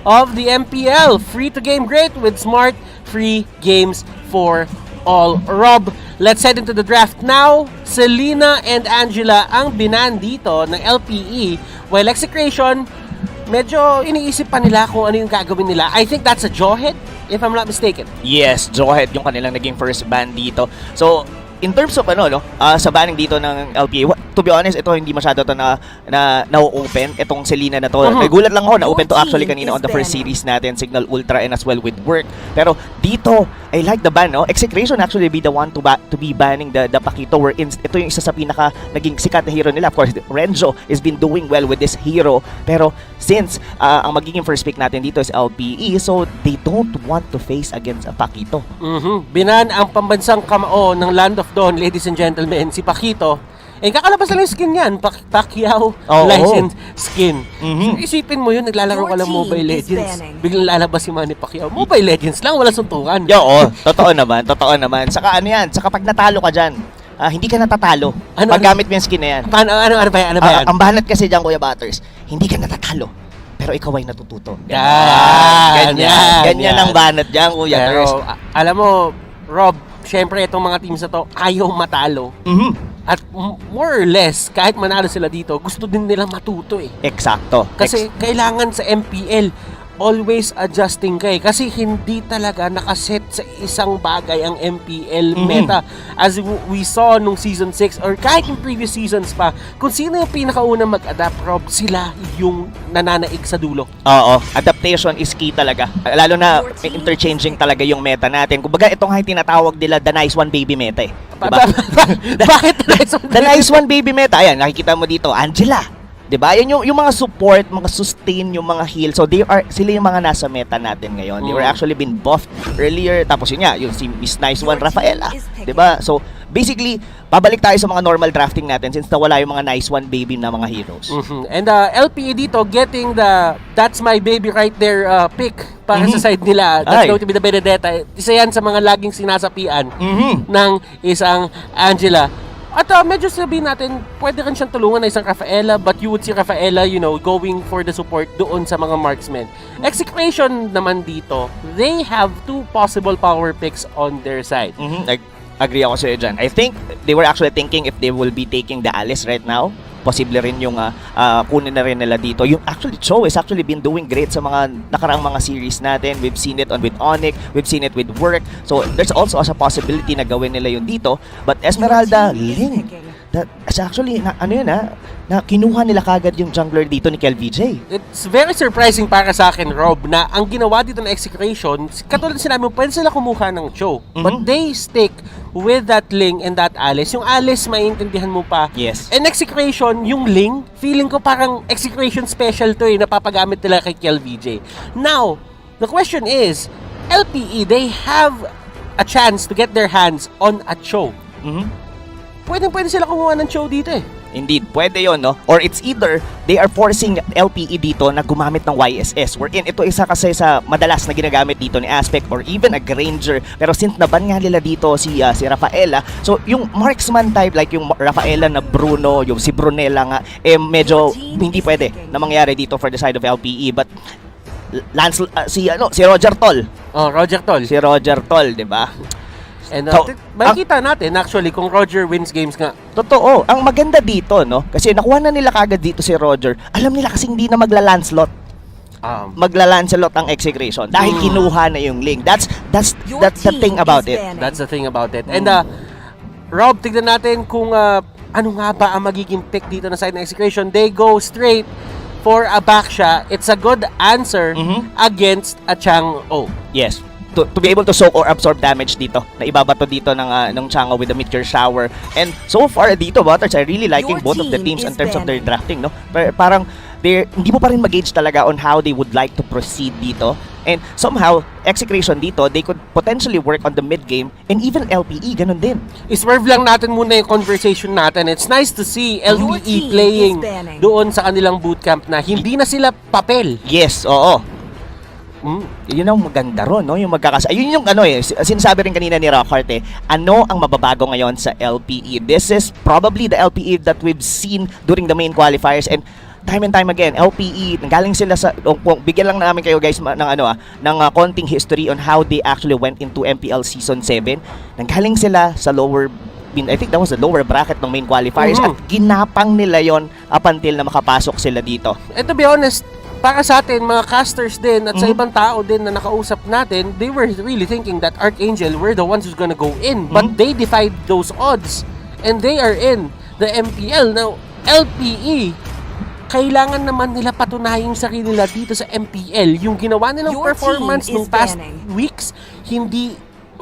of the MPL. Free to game great with smart free games for all. Rob, let's head into the draft now. Selena and Angela ang binan dito ng LPE, while EXECRATION, medyo iniisip pa nila kung ano yung gagawin nila. I think that's a jawhead, if I'm not mistaken. Yes, jawhead yung kanilang naging first ban dito. So, in terms of sa banning dito ng LPA, to be honest, ito hindi masyado to na-open itong Selena na to. Nagulat lang ako na open to actually kanina on the first series natin, Signal Ultra and as well with Work. Pero dito, I like the ban, no? EXECRATION actually be the one to be banning the Paquito, wherein ito yung isa sa pinaka naging sikat na hero nila. Of course, Renzo has been doing well with this hero. Pero since ang magiging first pick natin dito is LPE, so they don't want to face against a Paquito. Binan ang pambansang kamao ng Land of Dawn, ladies and gentlemen, si Paquito. Eh, kakalabas lang yung skin yan. Pacquiao license skin. So, isipin mo yun, naglalaro ka lang Mobile Legends. Biglang lalabas si Manny Pacquiao. Mobile Legends lang, wala suntukan. Oo, totoo naman, totoo naman. Saka ano yan, saka pag natalo ka dyan, hindi ka natatalo. Pag gamit mo yung skin na yan. Ano ba yan? Ang banat kasi dyan, Kuya Butters, hindi ka natatalo. Pero ikaw ay natututo. Ganyan ang banat dyan, Kuya Butters. Alam mo, Rob, syempre itong mga teams na to, ayaw matalo. At more or less, kahit manalo sila dito, gusto din nilang matuto eh. Eksakto. Kasi kailangan sa MPL, always adjusting ka eh. Kasi hindi talaga nakaset sa isang bagay ang MPL meta. As we saw nung Season 6 or kahit yung previous seasons pa, kung sino yung pinakaunang mag-adapt, Rob, sila yung nananaig sa dulo. Oo, adaptation is key talaga. Lalo na interchanging talaga yung meta natin. Kumbaga, itong nga tinatawag nila the nice one baby meta eh. Diba? Bakit the nice one? The nice one baby meta. Ayan, nakikita mo dito, Angela. 'Di ba? Yan yung mga support, mga sustain, yung mga heal. So sila yung mga nasa meta natin ngayon. They were actually been buffed earlier. Tapos yun nga, yung si Miss Nice One Rafaela, 'di ba? So basically, pabalik tayo sa mga normal drafting natin since nawala yung mga Nice One baby na mga heroes. And LPE dito getting the that's my baby right there pick para sa side nila. That's going to be the Benedetta. Isa yan sa mga laging sinasapian ng isang Angela. At medyo sabihin natin, pwede rin siyang tulungan na isang Rafaela, but you would see Rafaela, going for the support doon sa mga marksmen. EXECRATION naman dito, they have two possible power picks on their side. Agree ako sa'yo dyan. I think they were actually thinking if they will be taking the Alice right now, posible rin yung kunin na rin nila dito. Yung actually, Cho has actually been doing great sa mga nakaraang mga series natin. We've seen it with Onyx, we've seen it with Work. So, there's also a possibility na gawin nila yun dito. But Esmeralda, Ling, that's actually, na kinuha nila kagad yung jungler dito ni KelVJ. It's very surprising para sa akin, Rob, na ang ginawa dito ng EXECRATION, katulad sinabi mo, pwede sila kumuha ng Cho. But they stick with that Ling and that Alice. Yung Alice, maintindihan mo pa. Yes. And EXECRATION, yung Ling, feeling ko parang EXECRATION special to napapagamit nila kay KelVJ. Now, the question is, LPE, they have a chance to get their hands on a Cho. Pwede sila kumuha ng Cho dito eh. Indeed, pwede yun, no? Or it's either they are forcing LPE dito na gumamit ng YSS, wherein ito isa kasi sa madalas na ginagamit dito ni Aspect or even a Granger. Pero since naban nga nila dito si Rafaela, so yung marksman type like yung Rafaela na Bruno, yung si Brunella nga, medyo hindi pwede na mangyari dito for the side of LPE. But si Roger Tol. Roger Tol. Si Roger Tol, 'di ba? And makikita natin actually kung Roger wins games nga. Totoo. Ang maganda dito, no? Kasi nakuha na nila kagad dito si Roger. Alam nila kasi hindi na magla-Lancelot. Magla-Lancelot ang EXECRATION dahil kinuha na yung Link. That's the thing about it. That's the thing about it. And Rob, tignan natin kung ano nga ba ang magiging pick dito na side ng EXECRATION. They go straight for a Baksha. It's a good answer against a Chang'o. Yes. To be able to soak or absorb damage dito na ibabato dito ng Chang'o with the Meteor Shower. And so far dito, Butters, I really liking both of the teams in terms of their drafting, no? Parang hindi mo pa rin mag-gauge talaga on how they would like to proceed dito. And somehow, EXECRATION dito, they could potentially work on the mid game and even LPE, ganun din. Iswerve lang natin muna yung conversation natin. It's nice to see LPE playing doon sa kanilang bootcamp na hindi na sila papel. Yes, oo. Yun ang maganda ron, no? Yung yun yung sinasabi rin kanina ni Rockhart ano ang mababago ngayon sa LPE? This is probably the LPE that we've seen during the main qualifiers, and time and time again, LPE, nanggaling sila sa, bigyan lang namin kayo guys ng konting history on how they actually went into MPL Season 7. Nanggaling sila sa lower, I think that was the lower bracket ng main qualifiers at ginapang nila yon up until na makapasok sila dito. And to be honest, para sa atin, mga casters din at sa ibang tao din na nakausap natin, they were really thinking that Archangel were the ones who's gonna go in. But they defied those odds. And they are in the MPL. Now, LPE, kailangan naman nila patunayan yung sarili nila dito sa MPL. Yung ginawa nilang performance nung past weeks, hindi...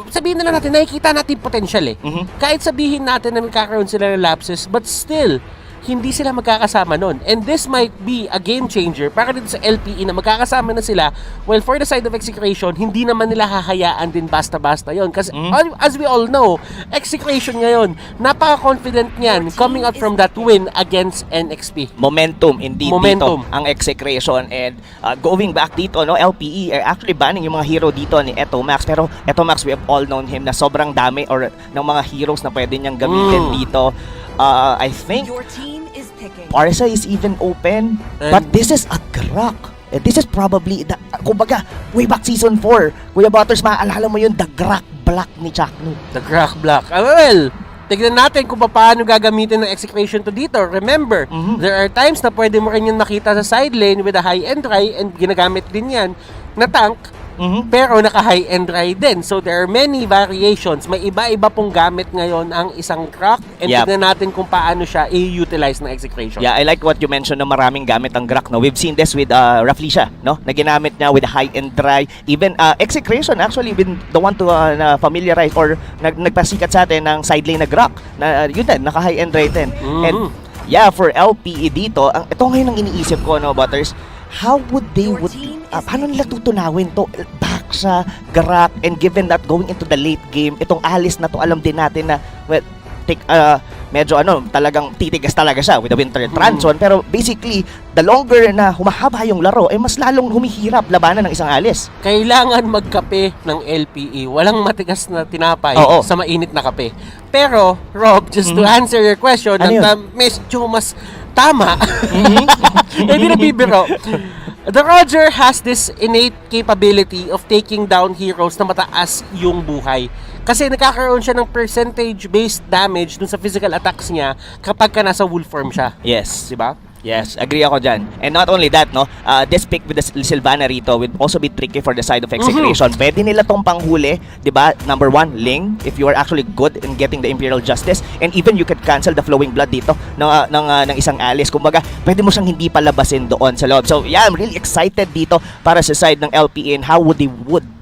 Sabihin na lang natin, nakikita natin potential eh. Kahit sabihin natin na magkakaroon sila ng lapses, but still, hindi sila magkakasama nun. And this might be a game changer para dito sa LPE na magkakasama na sila. Well, for the side of Execration, hindi naman nila hahayaan din basta-basta yon. Kasi as we all know, Execration ngayon, napaka-confident niyan coming out from that win against NXP. Momentum, indeed, dito ang Execration. And going back dito, no, LPE are actually banning yung mga hero dito ni Etomax. Pero Etomax, we have all known him na sobrang dami or ng mga heroes na pwede niyang gamitin dito. I think Parsa is even open, but this is a Grak. This is probably, kumbaga, way back Season 4, Kuya Butters, maaalala mo yun, the Grak Black ni Chakno. The Grak Black. Well, tignan natin kung paano gagamitin ng Execration to dito. Remember, there are times na pwede mo rin yung makita sa side lane with a high-end dry and ginagamit din yan na tank. Pero naka-high-end dry din. So there are many variations. May iba-iba pong gamit ngayon ang isang Grak. And tignan natin kung paano siya i-utilize ng Execration. Yeah, I like what you mentioned na maraming gamit ang Grak. No? We've seen this with Raflisha, no? Na ginamit niya with high-end dry. Even Execration actually been the one to familiarize or nagpasikat sa atin ng side lane na Grak. Na yun din, naka-high-end dry din. And yeah, for LPE dito, ito ngayon ang iniisip ko, no, Butters, how would they paano nila tutunawin to back sa Grak, and given that going into the late game, itong Alice na to, alam din natin na medyo talagang titigas talaga siya with the Winter Transon, pero basically the longer na humahaba yung laro, mas lalong humihirap labanan ng isang Alice. Kailangan magkape ng LPE. Walang matigas na tinapay sa mainit na kape. Pero, Rob, just to answer your question, medyo mas tama. Hindi na bibiro. The Roger has this innate capability of taking down heroes na mataas yung buhay. Kasi nakakaroon siya ng percentage-based damage dun sa physical attacks niya kapag ka nasa wolf form siya. Yes. Diba? Yes, agree ako dyan. And not only that, no, this pick with the Sylvana rito will also be tricky for the side of Execration. Pwede nila tong panghuli, di ba? Number 1, Ling, if you are actually good in getting the Imperial Justice. And even you could cancel the Flowing Blood dito ng isang Alice. Kumbaga, pwede mo siyang hindi palabasin doon sa loob. So, yeah, I'm really excited dito para sa side ng LPE and how would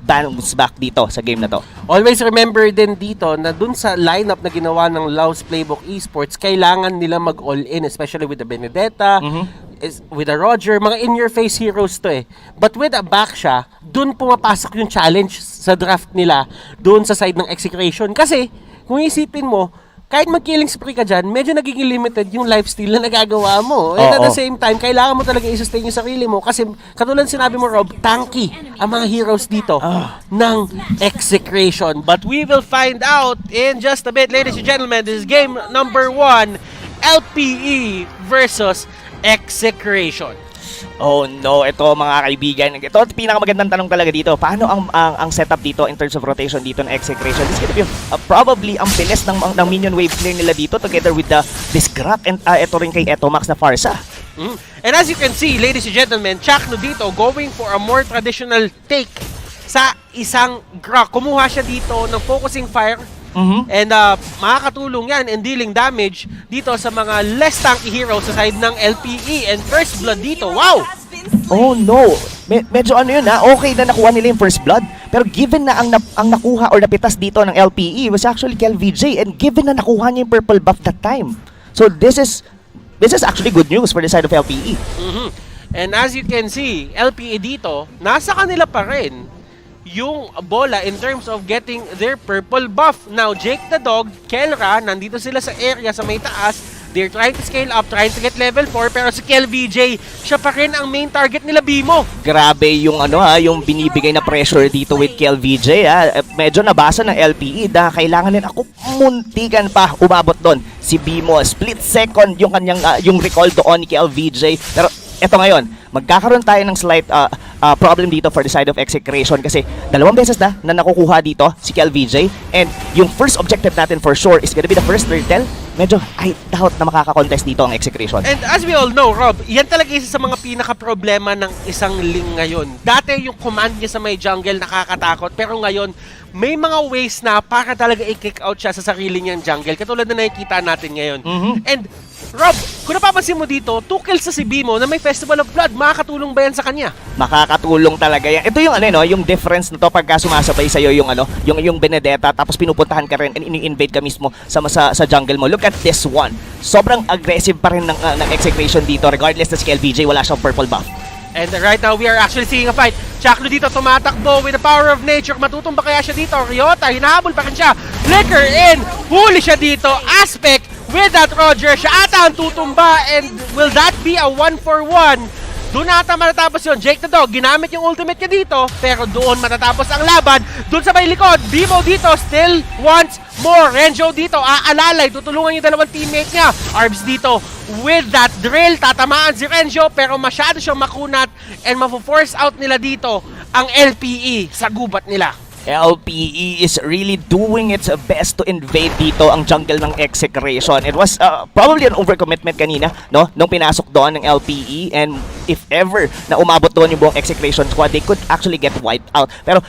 bounce back dito sa game na to. Always remember din dito na dun sa lineup na ginawa ng Laos Playbook Esports, kailangan nila mag-all-in, especially with the Benedetta, with the Roger, mga in-your-face heroes to eh. But with a Baksha, dun pumapasok yung challenge sa draft nila dun sa side ng Execration. Kasi, kung isipin mo, kahit mag-killing spree ka dyan, medyo nagiging limited yung lifestyle na nagagawa mo. And at the same time, kailangan mo talaga i-sustain yung sarili mo. Kasi katulad sinabi mo, Rob, tanky ang mga heroes dito ng Execration. But we will find out in just a bit, ladies and gentlemen. This is game number 1, LPE versus Execration. Oh no, ito mga kaibigan. Ito pinakamagandang tanong talaga dito. Paano ang setup dito in terms of rotation dito ng Execration? This is gonna be probably ang bilis ng minion wave clear nila dito together with this Grak and ito rin kay Etomax na Farsa. And as you can see, ladies and gentlemen, Chakno dito going for a more traditional take sa isang Grak. Kumuha siya dito ng focusing fire. And makakatulong yan in dealing damage dito sa mga less tanky heroes sa side ng LPE. And first blood dito, wow! Oh no, medyo okay na nakuha nila yung first blood. Pero given na ang nakuha or napitas dito ng LPE was actually KLVJ, and given na nakuha niya yung purple buff that time. So this is actually good news for the side of LPE. And as you can see, LPE dito, nasa kanila pa rin yung bola in terms of getting their purple buff. Now, Jake the Dog, Kelra, nandito sila sa area sa may taas. They're trying to scale up, trying to get level 4, pero si KLVJ, siya pa rin ang main target nila, Bimo. Grabe yung yung binibigay na pressure dito with KLVJ. Medyo nabasa ng LPE na kailangan din ako muntikan pa umabot doon. Si Bimo, split second yung kanyang yung recall doon ni KLVJ. Pero eto ngayon, magkakaroon tayo ng slight problem dito for the side of Execration kasi 2 beses na nakukuha dito si KLVJ, and yung first objective natin for sure is gonna be the first turtle. Medyo I doubt na makaka-contest dito ang Execration. And as we all know, Rob, yan talaga isa sa mga pinaka-problema ng isang Ling ngayon. Dati yung command niya sa may jungle nakakatakot, pero ngayon may mga ways na para talaga i-kick out siya sa sarili niyang jungle, katulad na nakikita natin ngayon. And Rob, kung napapansin mo dito, 2 kills sa si Bimo na may Festival of Blood, makakatulong ba yan sa kanya? Makakatulong talaga yan. Ito yung yung difference na to pagka sumasabay sa iyo yung Benedetta, tapos pinupuntahan ka rin and ini-invade ka mismo sa jungle mo. Look at this one. Sobrang aggressive pa rin ng Execration dito, regardless na si KLVJ wala siyang purple buff. And right now, we are actually seeing a fight. Chakno dito tumatakbo with the power of nature. Matutumba kaya siya dito? Ryota, hinahabol pa rin siya. Flicker in. Huli siya dito. Aspect with that Roger. Siya ata ang tutumba. And will that be a 1-for-1? Doon ata matatapos yun. Jake the Dog, ginamit yung ultimate niya dito. Pero doon matatapos ang laban. Doon sa may likod. Bimo dito still wants more. Renjo dito, aalalay. Tutulungan yung 2 teammate niya. Arbs dito with that drill. Tatamaan si Renjo pero masyado siyang makunat. And mafo-force out nila dito ang LPE sa gubat nila. LPE is really doing its best to invade dito ang jungle ng Execration. It was probably an overcommitment kanina, no? Nung pinasok doon ng LPE, and if ever na umabot doon yung buong Execration squad, they could actually get wiped out. Pero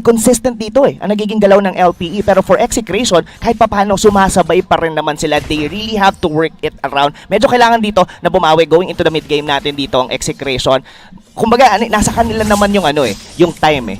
consistent dito ang nagiging galaw ng LPE. Pero for Execration, kahit papaano sumasabay pa rin naman sila. They really have to work it around. Medyo kailangan dito na bumawi going into the mid game natin dito ang Execration. Kumbaga, nasa kanila naman yung yung time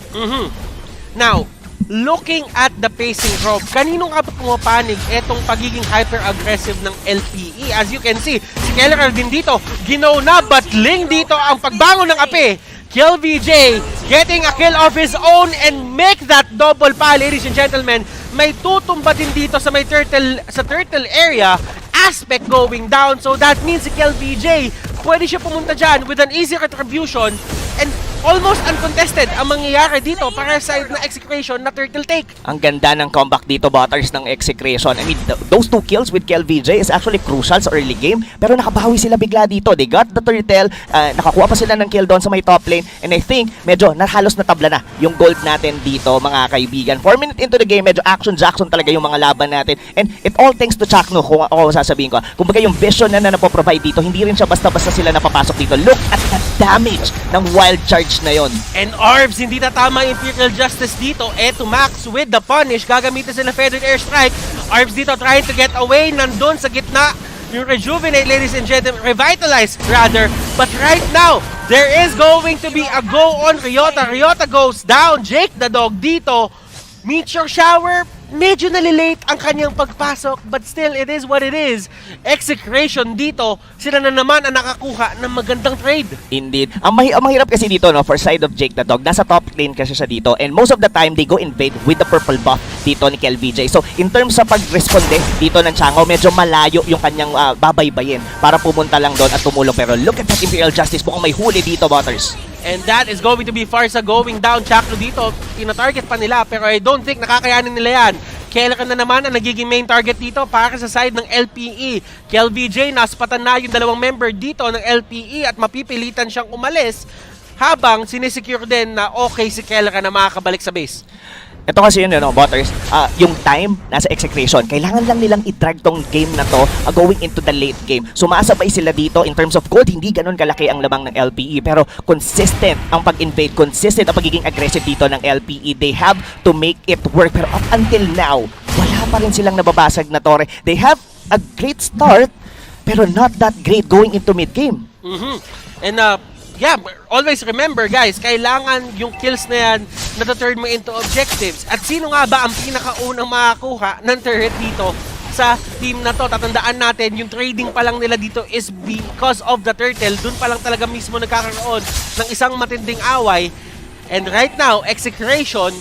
Now, looking at the pacing, Rob, kaninong ka pumapanig etong pagiging hyper-aggressive ng LPE? As you can see, si Kellerer din dito, ginaw na, but Ling dito ang pagbangon ng api. KLVJ getting a kill of his own and make that double pa, ladies and gentlemen. May tutumba din dito sa may turtle area. Aspect going down, so that means si KLVJ pwede siya pumunta dyan with an easy retribution and almost uncontested ang mangyayari dito para sa side na Execration na turtle take. Ang ganda ng comeback dito, Butters, ng Execration. I mean, those 2 kills with KLVJ is actually crucial sa early game, pero nakabawi sila bigla dito. They got the turtle, nakakuha pa sila ng kill doon sa may top lane, and I think medyo halos natabla na yung gold natin dito, mga kaibigan. 4 minutes into the game, medyo action-jackson talaga yung mga laban natin, and it all thanks to Chakno, kung ako sasabihin ko. Kumbaga yung vision na napoprovide dito, hindi rin siya basta-basta sila napapasok dito. Look at the damage ng wild charge na yon. And Arbs, hindi tatama Imperial Justice dito. Eto Max with the punish. Gagamitin sila Feathered Airstrike. Arbs dito trying to get away. Nandun sa gitna yung Rejuvenate, ladies and gentlemen. Revitalize, rather. But right now, there is going to be a go on Ryota. Ryota goes down. Jake the Dog dito. Meteor Shower, medyo nalilate ang kanyang pagpasok, but still, it is what it is. Execration dito, sila na naman ang nakakuha ng magandang trade. Indeed. Ang mahirap kasi dito, no, for side of Jake the Dog, nasa top lane kasi siya dito, and most of the time, they go invade with the purple buff dito ni KLVJ. So, in terms sa pag-responde dito ng Chango, medyo malayo yung kanyang babaybayin para pumunta lang doon at tumulong. Pero look at that Imperial Justice, mukhang may huli dito, Butters. And that is going to be Farsa going down. Chakno dito, tina-target pa nila, pero I don't think nakakayanin nila yan. Kellerer na naman ang nagiging main target dito para sa side ng LPE. KLVJ, naspatan na yung 2 member dito ng LPE at mapipilitan siyang umalis habang sinisecure din na okay si Kellerer na makakabalik sa base. Ito kasi yun, Butters, yung time nasa Execration, kailangan lang nilang i-drag tong game na to going into the late game. Sumasabay sila dito in terms of gold, hindi ganun kalaki ang lamang ng LPE, pero consistent ang pag-invade, consistent ang pagiging aggressive dito ng LPE. They have to make it work, pero up until now, wala pa rin silang nababasag na tore. They have a great start, pero not that great going into mid-game. And yeah, always remember guys, kailangan yung kills na yan na-turn mo into objectives. At sino nga ba ang pinakaunang makakuha ng turret dito sa team na to? Tatandaan natin, yung trading pa lang nila dito is because of the turtle. Doon pa lang talaga mismo nagkakaroon ng isang matinding away. And right now, Execration,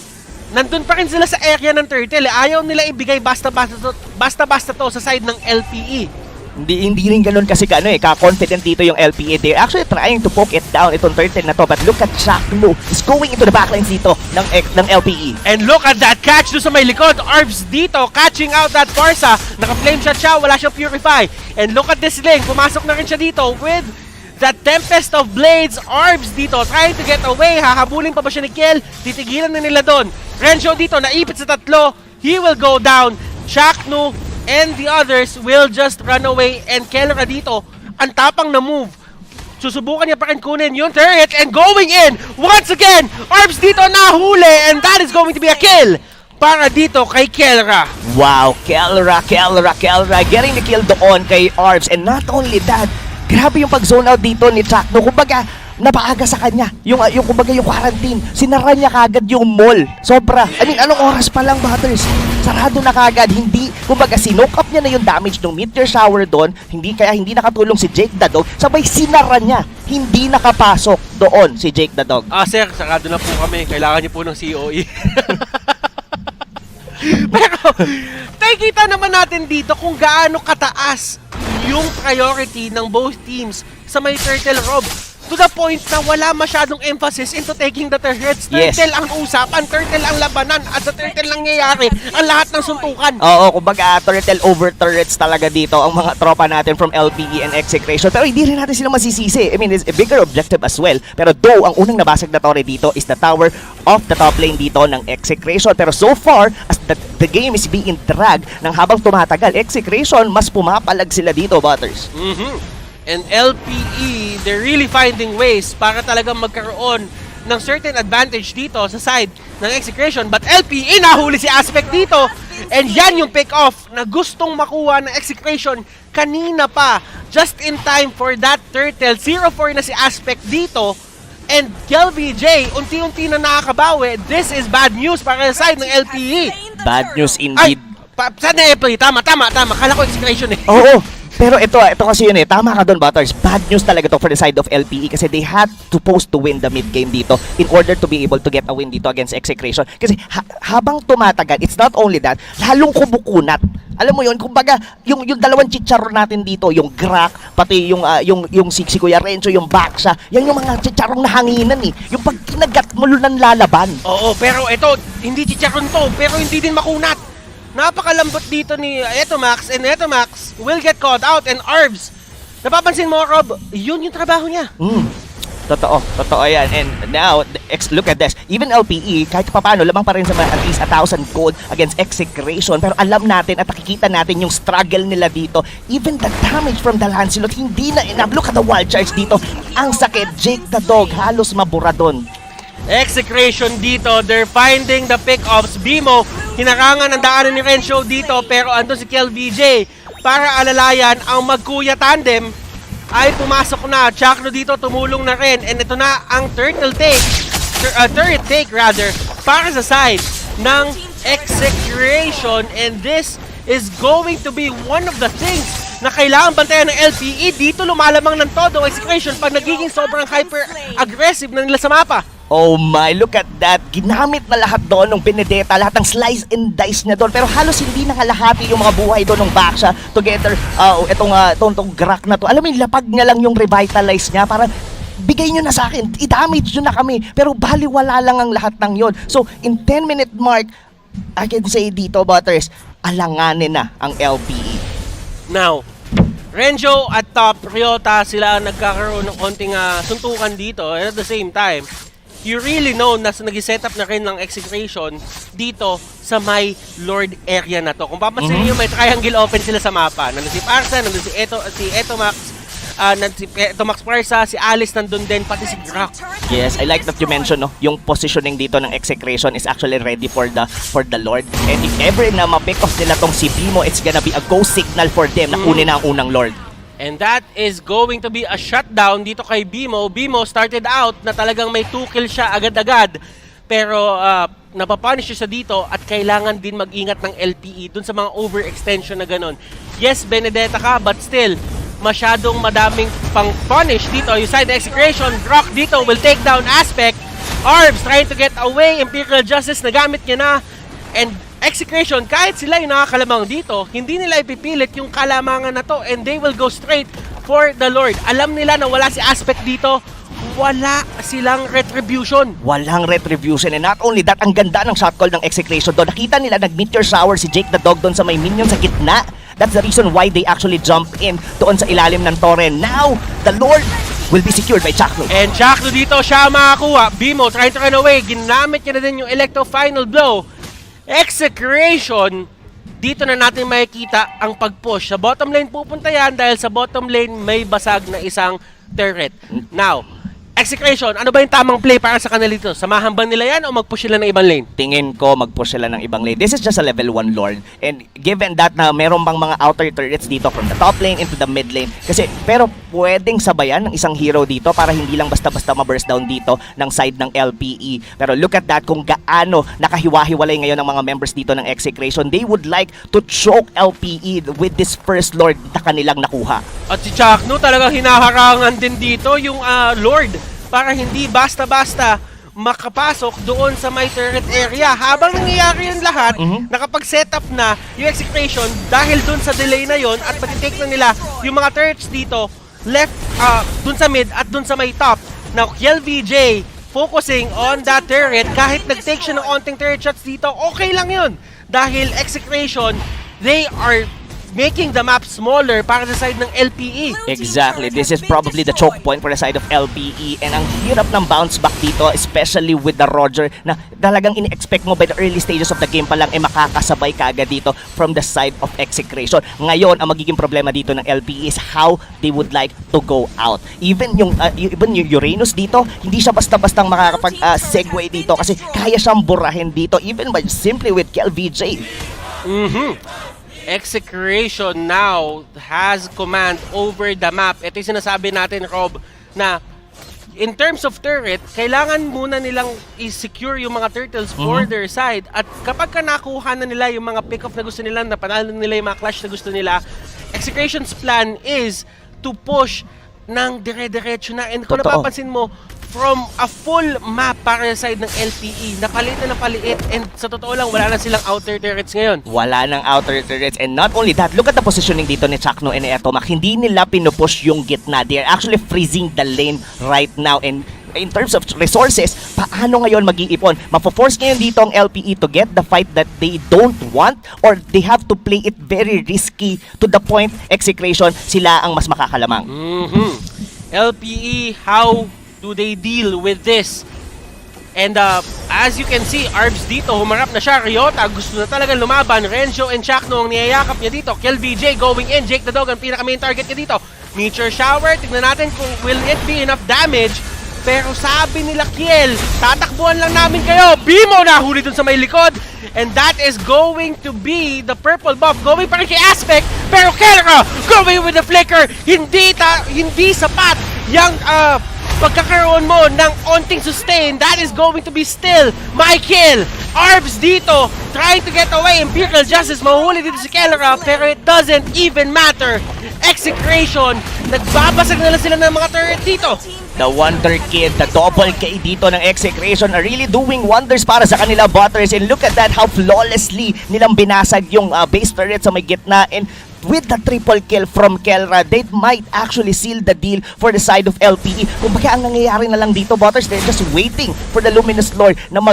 nandun pa rin sila sa area ng turtle. Ayaw nila ibigay basta-basta to sa side ng LPE. Hindi rin ganun kasi ka-confident dito yung LPE. They're actually trying to poke it down itong turtle na to, but look at Chakno is going into the backlines dito ng LPE. And look at that catch doon sa may likod. Arbs dito, catching out that Farsa. Naka-flame shot siya, wala siyang Purify. And look at this Ling, pumasok na rin siya dito with The Tempest of Blades, Orbs dito, trying to get away. Hahabulin pa ba siya ni Kel? Titigilan na nila doon. Renzo dito, naipit sa tatlo. He will go down. Chaknu and the others will just run away. And Kelra dito, ang tapang na move. Susubukan niya pa rin kunin yung turret and going in once again. Orbs dito nahuli and that is going to be a kill para dito kay Kelra. Wow, Kelra getting the kill doon kay Orbs. And not only that, grabe yung pag-zone out dito ni Chakno. Kumbaga, napaaga sa kanya. Yung quarantine. Sinara niya kagad yung mall. Sobra. I mean, anong oras pa lang, Butters? Sarado na kagad. Hindi, kumbaga, sinoke up niya na yung damage ng meteor shower doon. Kaya hindi nakatulong si Jake the Dog. Sabay sinara niya. Hindi nakapasok doon si Jake the Dog. Sir, sarado na po kami. Kailangan niyo po ng COE. Pero, nakikita naman natin dito kung gaano kataas yung priority ng both teams sa may turtle rob. To the point na wala masyadong emphasis into taking the turrets. Turtle ang usapan, turtle ang labanan, at sa turtle lang nangyayari ang lahat ng suntukan. Oo, kumbaga turtle over turrets talaga dito ang mga tropa natin from LPE and EXECRATION. Pero hindi rin natin sila masisisi. I mean, it's a bigger objective as well. Pero though, ang unang nabasag na torre dito is the tower of the top lane dito ng EXECRATION. Pero so far, as the game is being dragged ng habang tumatagal, EXECRATION, mas pumapalag sila dito, Butters. And LPE, they're really finding ways para talagang magkaroon ng certain advantage dito sa side ng EXECRATION. But LPE, nahuli si Aspect dito. And yan yung pick-off na gustong makuha ng EXECRATION kanina pa. Just in time for that turtle. 0-4 na si Aspect dito. And KelVJ, unti-unti na nakakabawi. This is bad news para sa side ng LPE. Bad news indeed. Saan na LPE? Tama. Kala ko EXECRATION eh. Oo. Pero ito kasi yun eh. Tama ka doon, Butters. Bad news talaga to for the side of LPE kasi they had supposed to win the mid game dito in order to be able to get a win dito against EXECRATION. Kasi habang tumatagal, it's not only that, lalong kumukunat. Alam mo yun, kumbaga, yung dalawang chicharon natin dito, yung Grak, pati yung si Kuya Renzo, yung Baksha, yan yung mga chicharong nahanginan eh. Yung pag kinagat mo lang lalaban. Oo, pero ito, hindi chicharon to, pero hindi din makunat. Napakalambot dito ni Etomax, and Etomax will get caught out, and Arbs, napapansin mo, Rob, yun yung trabaho niya. Totoo yan. And now, look at this. Even LPE, kahit paano, lamang pa rin sa at least 1,000 gold against EXECRATION. Pero alam natin at nakikita natin yung struggle nila dito. Even the damage from the Lancelot, hindi na enough. Look at the wild charge dito. Ang sakit. Jake the Dog, halos mabura doon. EXECRATION dito, they're finding the pick-offs. Bimo, hinarangan ang daanan ni Renzo dito, pero andun si KelVJ para alalayan ang magkuya tandem ay pumasok na. Chakno dito tumulong na rin, and ito na ang turret take para sa side ng EXECRATION, and this is going to be one of the things na kailangan bantayan ng LPE. Dito lumalamang ng todo EXECRATION pag nagiging sobrang hyper-aggressive na nila sa mapa. Oh my, look at that. Ginamit na lahat doon ng Benedetta, lahat ng slice and dice niya doon. Pero halos hindi nakalahati yung mga buhay doon ng Baksha together. Itong Grak na to. Alam mo, lapag niya lang yung revitalize niya para bigay nyo na sa akin, i-damage nyo na kami. Pero baliwala lang ang lahat ng yon. So, in 10-minute mark, I can say dito, Butters, alanganin na ang LPE. Now, Renzo at top, Ryota, sila nagkakaroon ng konting suntukan dito. And at the same time, you really know na nag-set up na rin ng EXECRATION dito sa may Lord area na to. Kung papansin niyo, may triangle open sila sa mapa. Nandun si Parsa, nandun si Etomax, si Etomax Parsa, si Alice nandun din, pati si Grak. Yes, I like that you mentioned, no, yung positioning dito ng EXECRATION is actually ready for the Lord. And if ever na ma-pick off nila tong si Bimo, it's gonna be a go signal for them na kunin na ang unang Lord. And that is going to be a shutdown dito kay Bimo. Bimo started out na talagang may 2 kills siya agad-agad. Pero napapunish siya dito at kailangan din mag-ingat ng LPE dun sa mga overextension na ganon. Yes, Benedetta ka, but still, masyadong madaming pang-punish dito. Yung side EXECRATION, Brock dito will take down Aspect. Arbs trying to get away. Imperial Justice, nagamit niya na. And EXECRATION, kahit sila yung nakakalamang dito, hindi nila ipipilit yung kalamangan na to, and they will go straight for the Lord. Alam nila na wala si Aspect dito, wala silang retribution. Walang retribution, and not only that, ang ganda ng shot call ng EXECRATION doon. Nakita nila nag-meteor shower si Jake the Dog doon sa may minion sa gitna. That's the reason why they actually jump in doon sa ilalim ng torre. Now, the Lord will be secured by Chakno. And Chakno dito, siya makakuha. Bimo trying to run away. Ginamit niya na din yung Electro Final Blow. Execration. Dito na natin makikita ang pag-push. Sa bottom lane pupunta yan dahil sa bottom lane may basag na isang turret. Now, Execration, ano ba yung tamang play para sa kanila dito? Samahan ba nila yan o mag-push sila ng ibang lane? Tingin ko mag-push sila ng ibang lane. This is just a level 1 Lord. And given that na meron bang mga outer turrets dito from the top lane into the mid lane. Kasi, pero pwedeng sabayan ng isang hero dito para hindi lang basta-basta ma-burst down dito ng side ng LPE. Pero look at that kung gaano nakahiwa-hiwalay ngayon ng mga members dito ng Execration. They would like to choke LPE with this first Lord na kanilang nakuha. At si Chakno talagang hinaharangan din dito yung Lord para hindi basta-basta makapasok doon sa my turret area. Habang nangyayari yung lahat, nakapag-setup na yung Execration dahil doon sa delay na yon at matitake na nila yung mga turrets dito left doon sa mid at doon sa may top. Now, KLVJ focusing on that turret. Kahit nag-take siya ng onting turret shots dito, okay lang yun. Dahil Execration, they are making the map smaller para sa side ng LPE. Exactly. This is probably the choke point for the side of LPE, and ang hirap ng bounce back dito, especially with the Roger na talagang in-expect mo by the early stages of the game pa lang makakasabay ka agad dito from the side of Execration. Ngayon, ang magiging problema dito ng LPE is how they would like to go out. Even yung Uranus dito, hindi siya basta-bastang makakapag-segue dito kasi kaya siyang burahin dito even by simply with KLVJ. Execration now has command over the map. Ito yung sinasabi natin, Rob, na in terms of turret, kailangan muna nilang i-secure yung mga turtles for their side. At kapag nakuha na nila yung mga pick-off na gusto nila, napanalo nila yung mga clash na gusto nila, Execration's plan is to push ng dire-diretso na. And kung napapansin mo, from a full map para sa side ng LPE, napaliit na napaliit, and sa totoo lang, wala na silang outer turrets ngayon. Wala nang outer turrets, and not only that, look at the positioning dito ni Chakno and Etomac. Hindi nila pinupush yung gitna. They're actually freezing the lane right now, and in terms of resources, paano ngayon mag-iipon? Mapo-force ngayon dito ang LPE to get the fight that they don't want, or they have to play it very risky to the point Execration sila ang mas makakalamang. LPE, how do they deal with this? And as you can see, Arbs dito, humarap na siya. Ryota, gusto na talagang lumaban. Renzo and Chakno ang niyayakap niya dito. KLVJ going in. Jake the Dog ang pinaka-main target niya dito. Meteor Shower, tignan natin kung will it be enough damage. Pero sabi nila Kiel, tatakbuhan lang namin kayo. Bimo nahuli dun sa may likod. And that is going to be the purple buff. Going pa rin kay Aspect. Pero Kelra, going with the flicker. Hindi sapat yung pagkakaroon mo ng onting sustain. That is going to be still my kill. Arbs dito, trying to get away. Imperial Justice, mahuhuli dito si Kelra, pero it doesn't even matter. Execration, nagbabasag na lang sila ng mga turret dito. The Wonder Kid, the double K dito ng Execration are really doing wonders para sa kanila botters. And look at that, how flawlessly nilang binasag yung base turret sa may gitna. And with the triple kill from Kelra, they might actually seal the deal for the side of LPE. Kung baka ang nangyayari na lang dito, botters, they're just waiting for the Luminous Lord na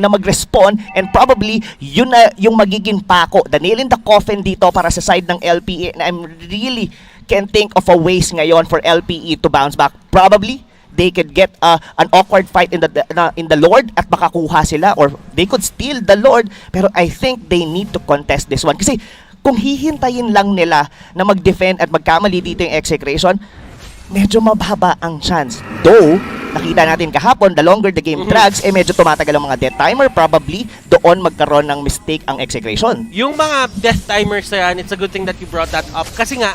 mag-respawn, and probably yun na yung magiging pako, the nail in the coffin dito para sa side ng LPE. And I'm really can't think of a ways ngayon for LPE to bounce back. Probably they could get an awkward fight in the Lord at makakuha sila, or they could steal the Lord, pero I think they need to contest this one kasi kung hihintayin lang nila na mag-defend at magkamali dito yung Execration, medyo mababa ang chance. Though, nakita natin kahapon, the longer the game drags, medyo tumatagal ang mga death timer. Probably, doon magkaroon ng mistake ang Execration. Yung mga death timers na yan, it's a good thing that you brought that up. Kasi nga,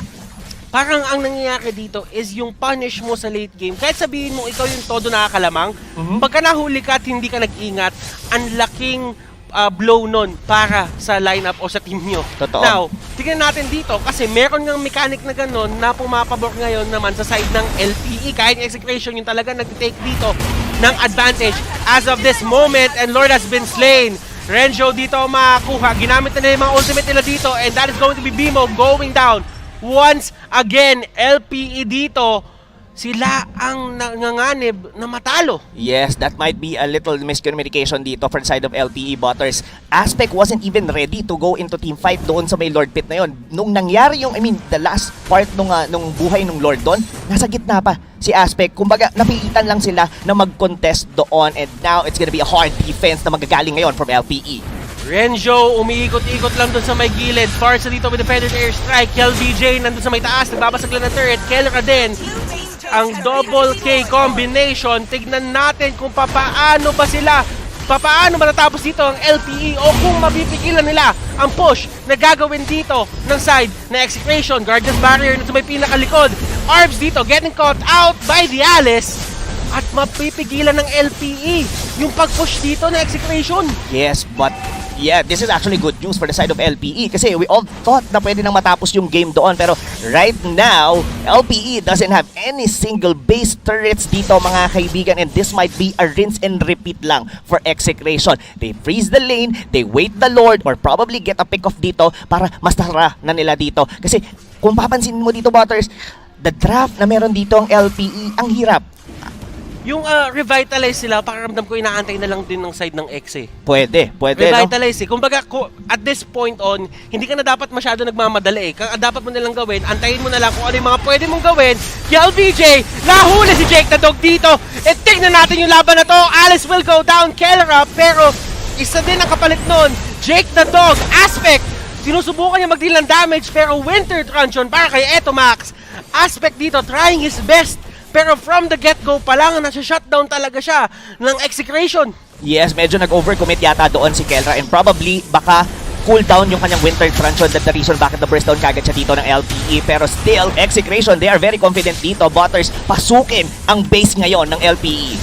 parang ang nangyayari dito is yung punish mo sa late game. Kahit sabihin mo, ikaw yung todo nakakalamang, pagka nahuli ka at hindi ka nag-ingat, ang laking blow nun para sa lineup o sa team nyo. Totoo. Now, tignan natin dito kasi meron ng mechanic na gano'n na pumapabor ngayon naman sa side ng LPE. Kahit Execration yung talaga nag-take dito ng advantage as of this moment, and Lord has been slain. Renzo dito makakuha. Ginamit na nila yung mga ultimate nila dito, and that is going to be Bimo going down. Once again, LPE dito, sila ang nanganganib na matalo. Yes, that might be a little miscommunication dito from the side of LPE Butters. Aspect wasn't even ready to go into team fight doon sa may Lord Pit na yon. Nung nangyari yung, the last part nung buhay ng Lord doon, nasa gitna pa si Aspect. Kumbaga, napilitan lang sila na mag-contest doon, and now it's gonna be a hard defense na magagaling ngayon from LPE. Renjo, umiikot-ikot lang dun sa may gilid. Farsa dito with defended airstrike. KLBJ nandun sa may taas, nagbabasag lang ng turret. Kelra din. Ang double K combination. Tignan natin kung papaano ba sila, papaano matatapos dito ang LPE o kung mapipigilan nila ang push na gagawin dito ng side na Execration. Guardian's Barrier na sa may pinakalikod. Arbs dito getting caught out by the Alice. At mapipigilan ng LPE yung pag-push dito na Execration. Yes, but yeah, this is actually good news for the side of LPE kasi we all thought na pwede nang matapos yung game doon, pero right now, LPE doesn't have any single base turrets dito mga kaibigan, and this might be a rinse and repeat lang for Execration. They freeze the lane, they wait the Lord, or probably get a pick off dito para mas tara na nila dito. Kasi kung papansin mo dito, Butters, the draft na meron dito ang LPE, ang hirap. Yung revitalize sila, pakiramdam ko inaantay na lang din ng side ng X eh. Pwede, Revitalize eh. Kumbaga, at this point on, hindi ka na dapat masyado nagmamadali eh. Ang dapat mo na lang gawin, antayin mo na lang kung ano yung mga pwede mong gawin. KLBJ, nahuli si Jake the Dog dito. E tignan natin yung laban na to. Alice will go down, Kelra, pero isa din ang kapalit nun. Jake the Dog, Aspect, sinusubukan niya mag-deal ng damage, pero Winter Truncheon para kay Eto Max. Aspect dito, trying his best. Pero from the get-go pa lang, nasa-shutdown talaga siya ng Execration. Yes, medyo nag-overcommit yata doon si Kelra, and probably baka cool down yung kanyang Winter Truncheon. That's the reason bakit na-burst down kagad siya dito ng LPE. Pero still, Execration, they are very confident dito. Butters, pasukin ang base ngayon ng LPE.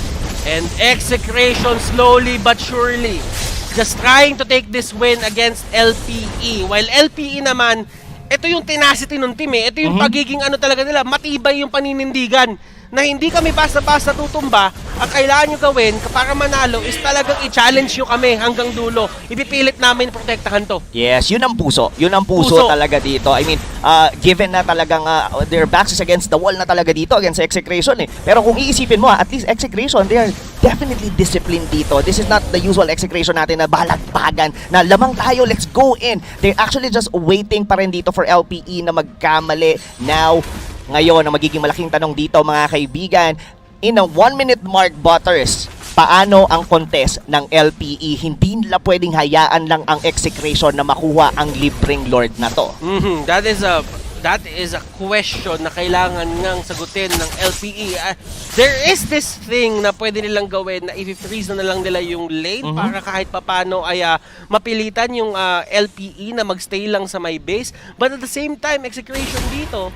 And Execration slowly but surely just trying to take this win against LPE. While LPE naman, ito yung tenacity ng team eh. Ito yung pagiging ano talaga nila, matibay yung paninindigan. Na hindi kami basta-basta tutumba. Ang kailangan nyo gawin para manalo is talagang i-challenge nyo kami hanggang dulo. Ipipilit namin protektahan to. Yes, yun ang puso. Yun ang puso talaga dito. I mean, given na talagang their backs is against the wall na talaga dito against Execration eh. Pero kung iisipin mo, at least Execration, they are definitely disciplined dito. This is not the usual Execration natin na balagbagan, na lamang tayo, let's go in. They're actually just waiting pa rin dito for LPE na magkamali. Now, ngayon, ang magiging malaking tanong dito mga kaibigan, in a 1-minute mark, Butters, paano ang contest ng LPE? Hindi nila pwedeng hayaan lang ang Execration na makuha ang libreng Lord na to. That is a question na kailangan ngang sagutin ng LPE. There is this thing na pwede nilang gawin na i-freeze na lang nila yung lane para kahit papano ay mapilitan yung LPE na magstay lang sa my base. But at the same time, Execration dito,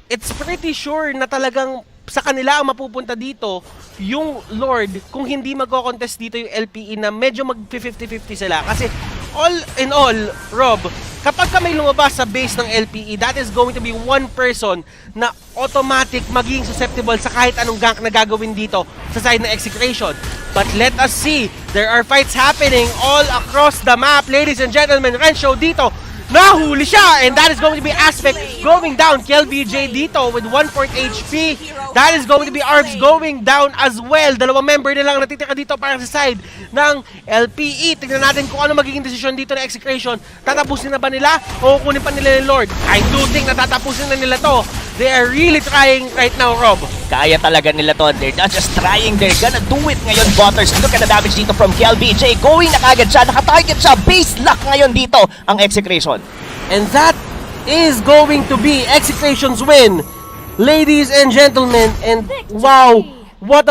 it's pretty sure na talagang sa kanila ang mapupunta dito yung Lord kung hindi magko-contest dito yung LPE na medyo mag-50-50 sila. Kasi all in all, Rob, kapag ka may lumabas sa base ng LPE, that is going to be one person na automatic magiging susceptible sa kahit anong gank na gagawin dito sa side ng Execration. But let us see, there are fights happening all across the map. Ladies and gentlemen, Rencho dito, nahuli siya, and that is going to be Aspect going down. KLBJ dito with 1/4 HP. That is going to be Arbs going down as well. Dalawang member na lang natitira dito para sa side ng LPE. Tignan natin kung ano magiging desisyon dito ng Execration. Tatapusin na ba nila o kukunin pa nila ni Lord? I do think na tatapusin na nila to. They are really trying right now, Rob. Kaya talaga nila to. They're not just trying, they're gonna do it ngayon, Butters. Look at the damage dito from KLBJ. Going na kagad siya, nakatarget siya. Base lock ngayon dito ang Execration. And that is going to be Execration's win, ladies and gentlemen. And wow, what a